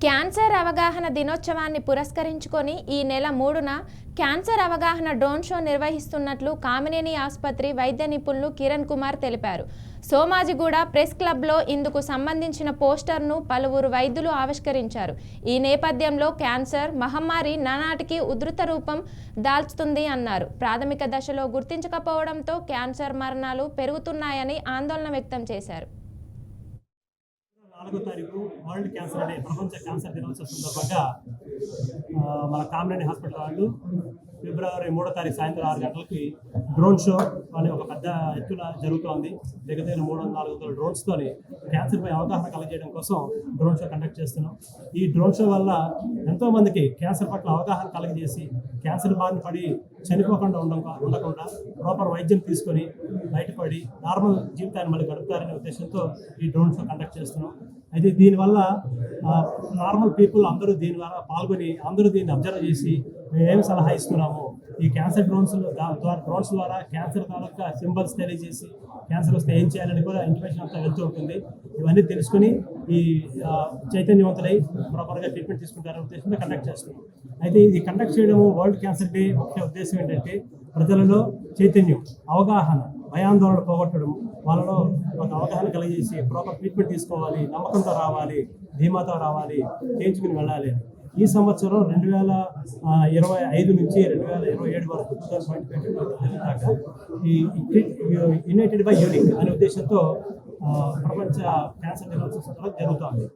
Cancer అవగాహన దినోత్సవాన్ని పురస్కరించుకొని ఈ నెల 3న క్యాన్సర్ అవగాహన డ్రోన్ షో నిర్వహిస్తున్నట్లు కామినేని ఆసుపత్రి వైద్య నిపుణులు కిరణ్ కుమార్ తెలిపారు. సోమాజిగూడ ప్రెస్ క్లబ్లో ఇందుకు సంబంధించిన పోస్టర్ను పలువురు వైద్యులు ఆవిష్కరించారు. ఈ నేపథ్యంలో క్యాన్సర్ మహమ్మారి నానాటికి ఉధృత రూపం దాల్చుతుంది అన్నారు. ప్రాథమిక దశలో గుర్తించకపోవడంతో క్యాన్సర్ మరణాలు పెరుగుతున్నాయని ఆందోళన వ్యక్తం చేశారు. 4వ తారీఖు వరల్డ్ క్యాన్సర్ డే, ప్రపంచ క్యాన్సర్ దినోత్సవం సందర్భంగా మన కామినేని హాస్పిటల్ వాళ్ళు ఫిబ్రవరి 3వ తారీఖు సాయంత్రం 6 గంటలకి డ్రోన్ షో అనే ఒక పెద్ద ఎత్తున జరుగుతోంది. దగ్గర 300-400 డ్రోన్స్తో క్యాన్సర్పై అవగాహన కలగజేయడం కోసం డ్రోన్ షో కండక్ట్ చేస్తున్నాం. ఈ డ్రోన్ షో వల్ల ఎంతోమందికి క్యాన్సర్ పట్ల అవగాహన కలగజేసి క్యాన్సర్ బారిన పడి చనిపోకుండా ఉండకుండా ప్రాపర్ వైద్యం తీసుకొని బయటపడి నార్మల్ జీవితాన్ని మళ్ళీ గడుపుతారనే ఉద్దేశంతో ఈ డ్రోన్ షో కండక్ట్ చేస్తున్నాం. అయితే దీనివల్ల నార్మల్ పీపుల్ అందరూ దీని ద్వారా పాల్గొని అందరూ దీన్ని అబ్జర్వ్ చేసి మేము ఏమి సలహా ఇస్తున్నాము, ఈ క్యాన్సర్ డ్రోన్స్ ద్వారా క్యాన్సర్ తాలూకా సింబల్స్ తెలియజేసి క్యాన్సర్ వస్తే ఏం చేయాలని కూడా ఇన్ఫర్మేషన్ అంతా వెళ్తూ ఉంటుంది. ఇవన్నీ తెలుసుకుని ఈ చైతన్యవంతులై ప్రాపర్గా ట్రీట్మెంట్ తీసుకుంటారనే ఉద్దేశంతో కండక్ట్ చేస్తున్నాం. అయితే ఇది కండక్ట్ చేయడము వరల్డ్ క్యాన్సర్ డే ముఖ్య ఉద్దేశం ఏంటంటే ప్రజలలో చైతన్యం, అవగాహన, భయాందోళన పోగొట్టడం, వాళ్ళలో ఒక అవగాహన కలిగజేసి ప్రాపర్ ట్రీట్మెంట్ తీసుకోవాలి, నమ్మకంతో రావాలి, ధీమాతో రావాలి, చేయించుకుని వెళ్ళాలి. ఈ సంవత్సరం 2025 నుంచి 2027 వరకు 2020 దాకా ఈ యునైటెడ్ బై యూనిక్ అనే ఉద్దేశంతో ప్రపంచ క్యాన్సర్ దినోత్సవం జరుగుతోంది.